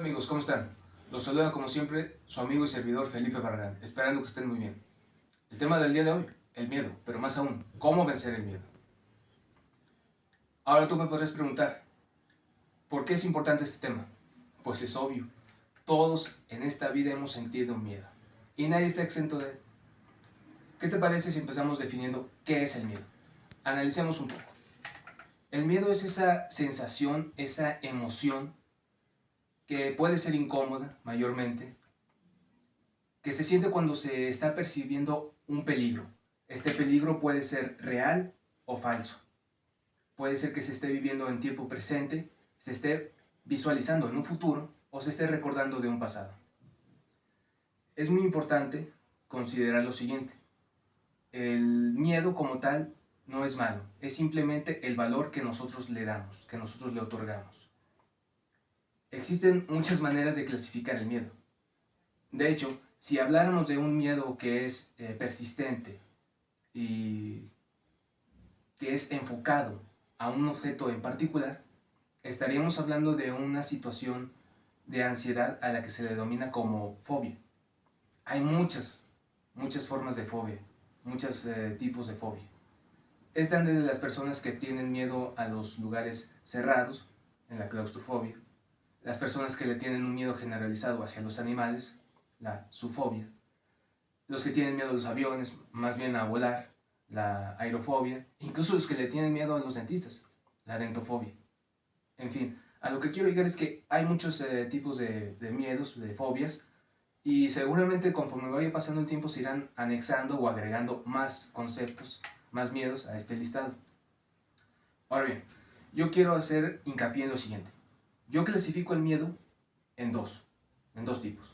Amigos, ¿cómo están? Los saluda como siempre su amigo y servidor Felipe Barragán, esperando que estén muy bien. El tema del día de hoy, el miedo, pero más aún, ¿cómo vencer el miedo? Ahora tú me podrás preguntar, ¿por qué es importante este tema? Pues es obvio, todos en esta vida hemos sentido miedo y nadie está exento de él. ¿Qué te parece si empezamos definiendo qué es el miedo? Analicemos un poco. El miedo es esa sensación, esa emoción que puede ser incómoda mayormente, que se siente cuando se está percibiendo un peligro. Este peligro puede ser real o falso. Puede ser que se esté viviendo en tiempo presente, se esté visualizando en un futuro o se esté recordando de un pasado. Es muy importante considerar lo siguiente. El miedo como tal no es malo, es simplemente el valor que nosotros le damos, que nosotros le otorgamos. Existen muchas maneras de clasificar el miedo. De hecho, si habláramos de un miedo que es persistente y que es enfocado a un objeto en particular, estaríamos hablando de una situación de ansiedad a la que se le denomina como fobia. Hay muchas formas de fobia, muchos tipos de fobia. Están desde las personas que tienen miedo a los lugares cerrados, en la claustrofobia, las personas que le tienen un miedo generalizado hacia los animales, la zoofobia, los que tienen miedo a los aviones, más bien a volar, la aerofobia, incluso los que le tienen miedo a los dentistas, la dentofobia. En fin, a lo que quiero llegar es que hay muchos tipos de miedos, de fobias, y seguramente conforme vaya pasando el tiempo se irán anexando o agregando más conceptos, más miedos a este listado. Ahora bien, yo quiero hacer hincapié en lo siguiente. Yo clasifico el miedo en dos tipos.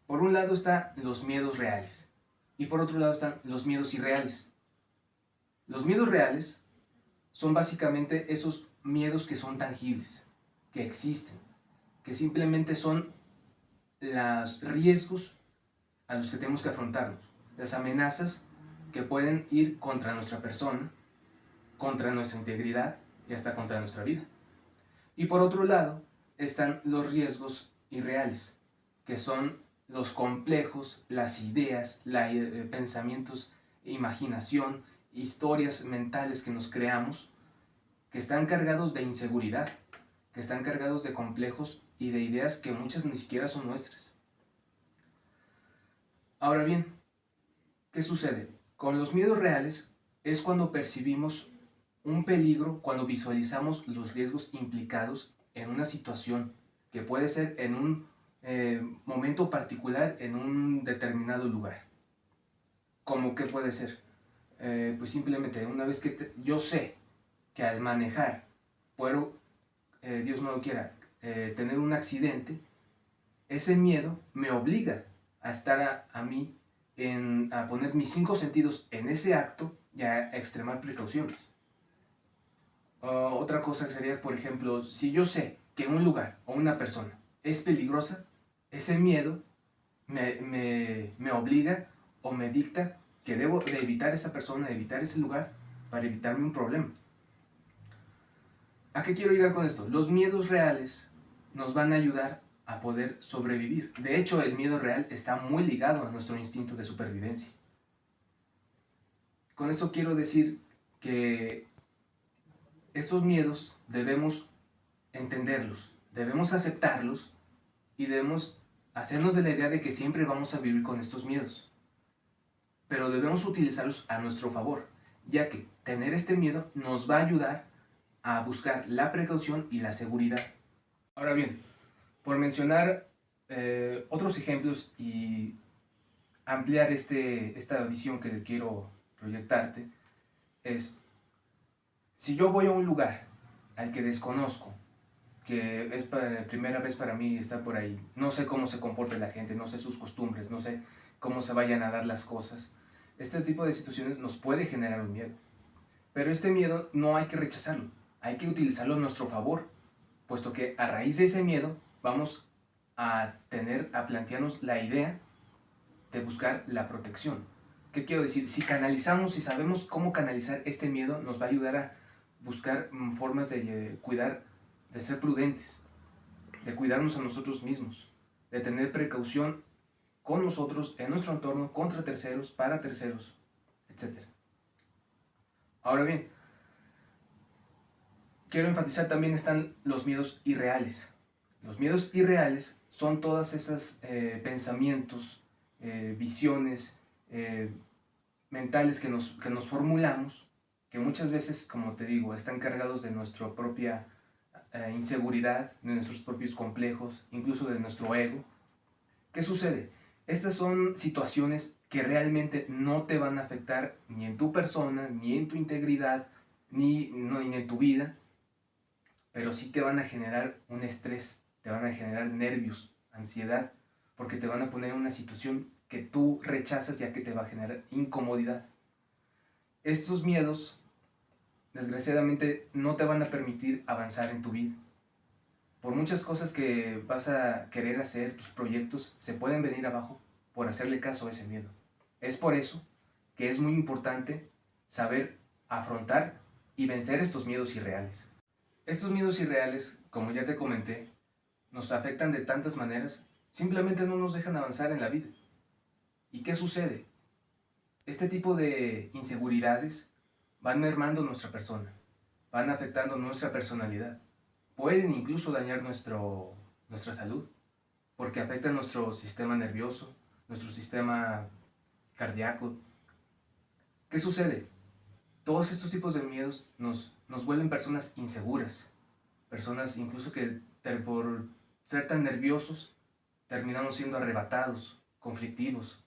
Por un lado están los miedos reales y por otro lado están los miedos irreales. Los miedos reales son básicamente esos miedos que son tangibles, que existen, que simplemente son los riesgos a los que tenemos que afrontarnos, las amenazas que pueden ir contra nuestra persona, contra nuestra integridad y hasta contra nuestra vida. Y por otro lado están los riesgos irreales, que son los complejos, las ideas, pensamientos, imaginación, historias mentales que nos creamos, que están cargados de inseguridad, que están cargados de complejos y de ideas que muchas ni siquiera son nuestras. Ahora bien, ¿qué sucede? Con los miedos reales es cuando percibimos un peligro, cuando visualizamos los riesgos implicados en una situación que puede ser en un momento particular, en un determinado lugar. ¿Cómo qué puede ser? Pues simplemente una vez que yo sé que al manejar puedo, Dios no lo quiera, tener un accidente, ese miedo me obliga a estar a mí, a poner mis 5 sentidos en ese acto y a extremar precauciones. Otra cosa sería, por ejemplo, si yo sé que un lugar o una persona es peligrosa, ese miedo me obliga o me dicta que debo de evitar esa persona, evitar ese lugar para evitarme un problema. ¿A qué quiero llegar con esto? Los miedos reales nos van a ayudar a poder sobrevivir. De hecho, el miedo real está muy ligado a nuestro instinto de supervivencia. Con esto quiero decir que estos miedos debemos entenderlos, debemos aceptarlos y debemos hacernos de la idea de que siempre vamos a vivir con estos miedos. Pero debemos utilizarlos a nuestro favor, ya que tener este miedo nos va a ayudar a buscar la precaución y la seguridad. Ahora bien, por mencionar otros ejemplos y ampliar esta visión que quiero proyectarte, es, si yo voy a un lugar al que desconozco, que es para primera vez para mí estar por ahí, no sé cómo se comporta la gente, no sé sus costumbres, no sé cómo se vayan a dar las cosas, este tipo de situaciones nos puede generar un miedo. Pero este miedo no hay que rechazarlo, hay que utilizarlo a nuestro favor, puesto que a raíz de ese miedo vamos a plantearnos la idea de buscar la protección. ¿Qué quiero decir? Si canalizamos, si sabemos cómo canalizar este miedo, nos va a ayudar a buscar formas de cuidar, de ser prudentes, de cuidarnos a nosotros mismos, de tener precaución con nosotros, en nuestro entorno, contra terceros, para terceros, etc. Ahora bien, quiero enfatizar también están los miedos irreales. Los miedos irreales son todas esas pensamientos, visiones mentales que nos formulamos, que muchas veces, como te digo, están cargados de nuestra propia inseguridad, de nuestros propios complejos, incluso de nuestro ego. ¿Qué sucede? Estas son situaciones que realmente no te van a afectar ni en tu persona, ni en tu integridad, ni en tu vida, pero sí te van a generar un estrés, te van a generar nervios, ansiedad, porque te van a poner en una situación que tú rechazas ya que te va a generar incomodidad. Estos miedos, desgraciadamente, no te van a permitir avanzar en tu vida. Por muchas cosas que vas a querer hacer, tus proyectos se pueden venir abajo por hacerle caso a ese miedo. Es por eso que es muy importante saber afrontar y vencer estos miedos irreales. Estos miedos irreales, como ya te comenté, nos afectan de tantas maneras, simplemente no nos dejan avanzar en la vida. ¿Y qué sucede? Este tipo de inseguridades van mermando nuestra persona, van afectando nuestra personalidad, pueden incluso dañar nuestra salud, porque afectan nuestro sistema nervioso, nuestro sistema cardíaco. ¿Qué sucede? Todos estos tipos de miedos nos vuelven personas inseguras, personas incluso que por ser tan nerviosos terminamos siendo arrebatados, conflictivos,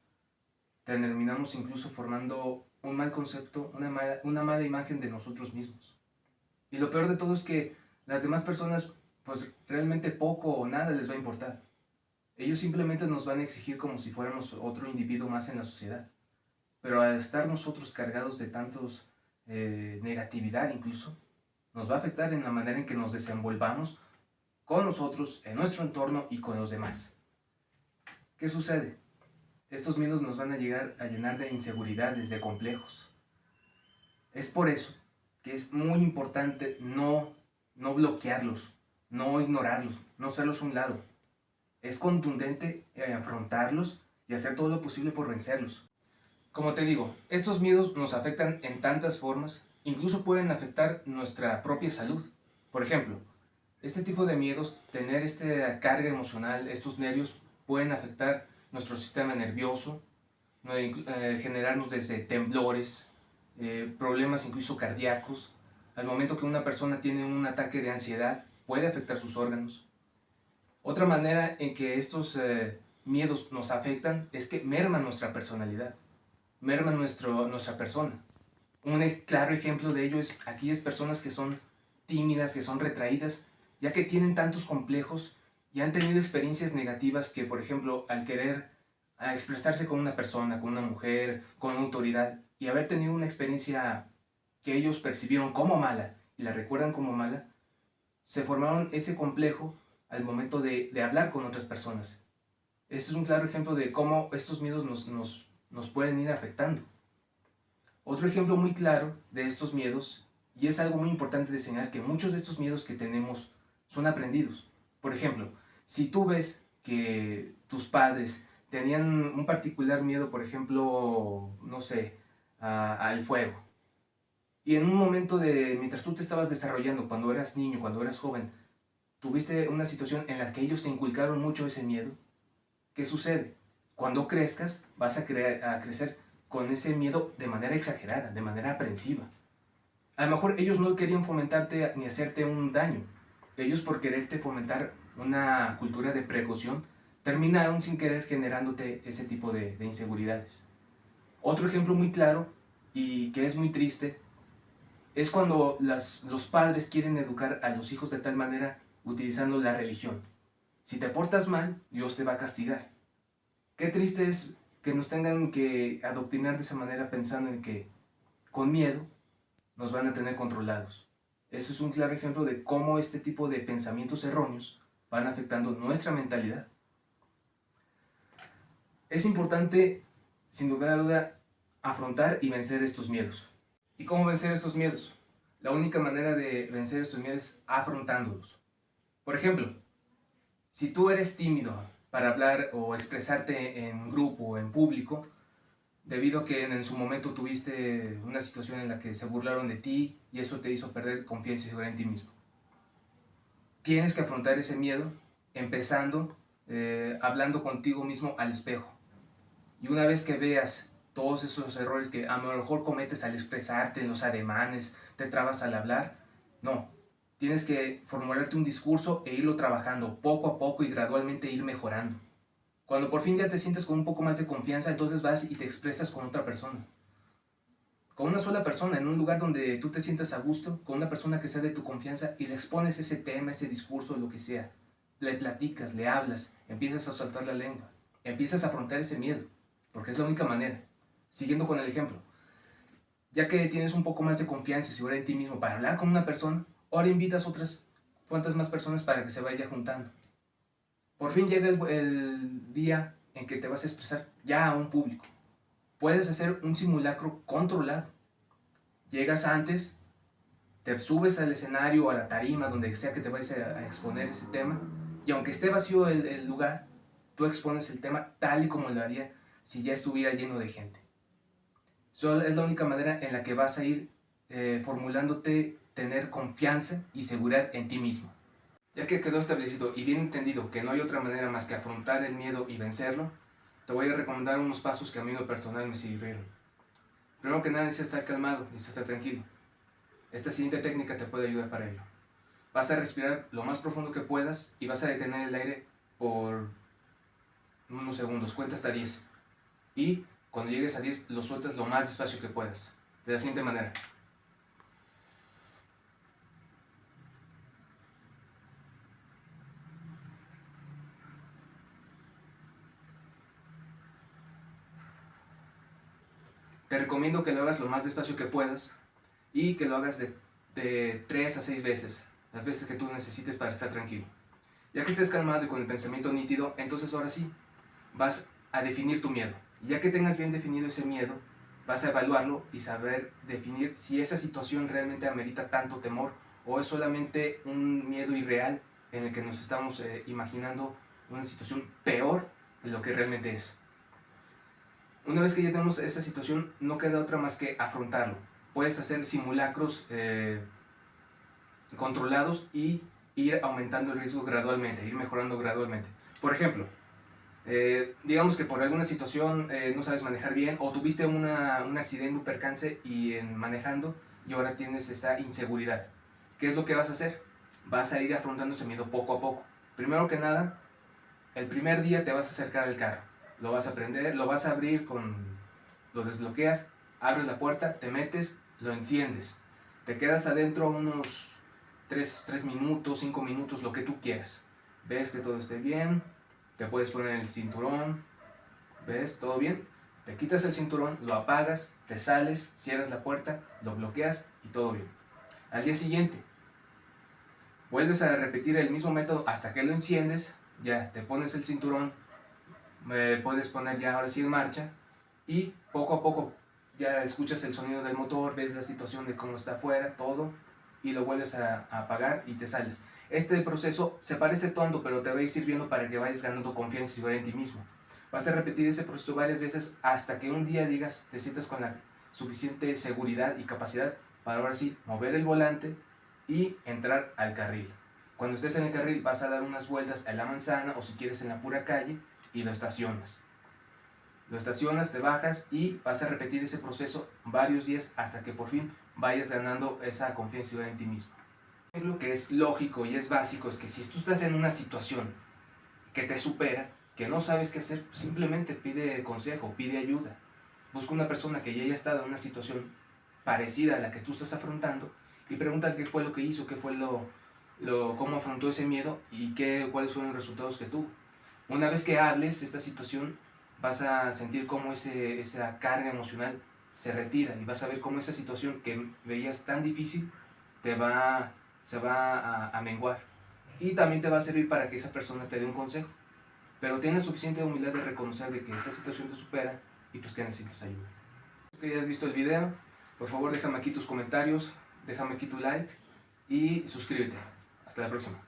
terminamos incluso formando un mal concepto, una mala imagen de nosotros mismos. Y lo peor de todo es que las demás personas, pues realmente poco o nada les va a importar. Ellos simplemente nos van a exigir como si fuéramos otro individuo más en la sociedad. Pero al estar nosotros cargados de tantos negatividad incluso, nos va a afectar en la manera en que nos desenvolvamos con nosotros, en nuestro entorno y con los demás. ¿Qué sucede? Estos miedos nos van a llegar a llenar de inseguridades, de complejos. Es por eso que es muy importante no bloquearlos, no ignorarlos, no hacerlos a un lado. Es contundente afrontarlos y hacer todo lo posible por vencerlos. Como te digo, estos miedos nos afectan en tantas formas, incluso pueden afectar nuestra propia salud. Por ejemplo, este tipo de miedos, tener esta carga emocional, estos nervios, pueden afectar nuestro sistema nervioso, generarnos desde temblores, problemas incluso cardíacos. Al momento que una persona tiene un ataque de ansiedad, puede afectar sus órganos. Otra manera en que estos miedos nos afectan es que merman nuestra personalidad, merman nuestra persona. Un claro ejemplo de ello es aquellas personas que son tímidas, que son retraídas, ya que tienen tantos complejos y han tenido experiencias negativas que, por ejemplo, al querer expresarse con una persona, con una mujer, con una autoridad, y haber tenido una experiencia que ellos percibieron como mala y la recuerdan como mala, se formaron ese complejo al momento de hablar con otras personas. Este es un claro ejemplo de cómo estos miedos nos pueden ir afectando. Otro ejemplo muy claro de estos miedos, y es algo muy importante de señalar, que muchos de estos miedos que tenemos son aprendidos. Por ejemplo, si tú ves que tus padres tenían un particular miedo, por ejemplo, no sé, al fuego, y en un momento mientras tú te estabas desarrollando, cuando eras niño, cuando eras joven, tuviste una situación en la que ellos te inculcaron mucho ese miedo, ¿qué sucede? Cuando crezcas, vas a crecer con ese miedo de manera exagerada, de manera aprensiva. A lo mejor ellos no querían fomentarte ni hacerte un daño. Ellos, por quererte fomentar una cultura de precaución, terminaron sin querer generándote ese tipo de inseguridades. Otro ejemplo muy claro y que es muy triste es cuando los padres quieren educar a los hijos de tal manera utilizando la religión. Si te portas mal, Dios te va a castigar. Qué triste es que nos tengan que adoctrinar de esa manera pensando en que con miedo nos van a tener controlados. Eso es un claro ejemplo de cómo este tipo de pensamientos erróneos van afectando nuestra mentalidad. Es importante, sin lugar a duda, afrontar y vencer estos miedos. ¿Y cómo vencer estos miedos? La única manera de vencer estos miedos es afrontándolos. Por ejemplo, Si tú eres tímido para hablar o expresarte en grupo o en público, debido a que en su momento tuviste una situación en la que se burlaron de ti y eso te hizo perder confianza y seguridad en ti mismo, tienes que afrontar ese miedo empezando hablando contigo mismo al espejo. Y una vez que veas todos esos errores que a lo mejor cometes al expresarte, en los ademanes, te trabas al hablar, no. Tienes que formularte un discurso e irlo trabajando poco a poco y gradualmente ir mejorando. Cuando por fin ya te sientes con un poco más de confianza, entonces vas y te expresas con otra persona. Con una sola persona, en un lugar donde tú te sientas a gusto, con una persona que sea de tu confianza y le expones ese tema, ese discurso, lo que sea. Le platicas, le hablas, empiezas a soltar la lengua, empiezas a afrontar ese miedo, porque es la única manera. Siguiendo con el ejemplo, ya que tienes un poco más de confianza y seguridad en ti mismo para hablar con una persona, ahora invitas otras cuantas más personas para que se vaya juntando. Por fin llega el día en que te vas a expresar ya a un público. Puedes hacer un simulacro controlado. Llegas antes, te subes al escenario o a la tarima, donde sea que te vayas a exponer ese tema, y aunque esté vacío el lugar, tú expones el tema tal y como lo haría si ya estuviera lleno de gente. Solo es la única manera en la que vas a ir formulándote tener confianza y seguridad en ti mismo. Ya que quedó establecido y bien entendido que no hay otra manera más que afrontar el miedo y vencerlo, te voy a recomendar unos pasos que a mí en lo personal me sirvieron. Primero que nada, necesitas estar calmado, necesitas estar tranquilo. Esta siguiente técnica te puede ayudar para ello. Vas a respirar lo más profundo que puedas y vas a detener el aire por unos segundos, cuenta hasta 10. Y cuando llegues a 10 lo sueltas lo más despacio que puedas. De la siguiente manera. Te recomiendo que lo hagas lo más despacio que puedas y que lo hagas de 3 a 6 veces, las veces que tú necesites para estar tranquilo. Ya que estés calmado y con el pensamiento nítido, entonces ahora sí, vas a definir tu miedo. Y ya que tengas bien definido ese miedo, vas a evaluarlo y saber definir si esa situación realmente amerita tanto temor o es solamente un miedo irreal en el que nos estamos imaginando una situación peor de lo que realmente es. Una vez que ya tenemos esa situación, no queda otra más que afrontarlo. Puedes hacer simulacros controlados y ir aumentando el riesgo gradualmente, ir mejorando gradualmente. Por ejemplo, digamos que por alguna situación no sabes manejar bien o tuviste un accidente, un percance manejando y ahora tienes esa inseguridad. ¿Qué es lo que vas a hacer? Vas a ir afrontando ese miedo poco a poco. Primero que nada, el primer día te vas a acercar al carro, lo vas a prender, lo vas a abrir, lo desbloqueas, abres la puerta, te metes, lo enciendes. Te quedas adentro unos 3 minutos, 5 minutos, lo que tú quieras. Ves que todo esté bien, te puedes poner el cinturón, ¿ves? ¿Todo bien? Te quitas el cinturón, lo apagas, te sales, cierras la puerta, lo bloqueas y todo bien. Al día siguiente, vuelves a repetir el mismo método hasta que lo enciendes, ya te pones el cinturón, puedes poner ya ahora sí en marcha y poco a poco ya escuchas el sonido del motor, ves la situación de cómo está afuera, todo, y lo vuelves a apagar y te sales. Este proceso se parece tonto, pero te va a ir sirviendo para que vayas ganando confianza y seguridad en ti mismo. Vas a repetir ese proceso varias veces hasta que un día digas, te sientas con la suficiente seguridad y capacidad para ahora sí mover el volante y entrar al carril. Cuando estés en el carril vas a dar unas vueltas a la manzana o si quieres en la pura calle y lo estacionas. Lo estacionas, te bajas y vas a repetir ese proceso varios días hasta que por fin vayas ganando esa confianza en ti mismo. Lo que es lógico y es básico es que si tú estás en una situación que te supera, que no sabes qué hacer, simplemente pide consejo, pide ayuda. Busca una persona que ya haya estado en una situación parecida a la que tú estás afrontando y pregúntale qué fue lo que hizo, qué fue cómo afrontó ese miedo y cuáles fueron los resultados que tuvo. Una vez que hables de esta situación, vas a sentir cómo esa carga emocional se retira y vas a ver cómo esa situación que veías tan difícil se va a menguar. Y también te va a servir para que esa persona te dé un consejo. Pero tienes suficiente humildad de reconocer de que esta situación te supera y pues que necesitas ayuda. Si hayas visto el video, por favor déjame aquí tus comentarios, déjame aquí tu like y suscríbete. Hasta la próxima.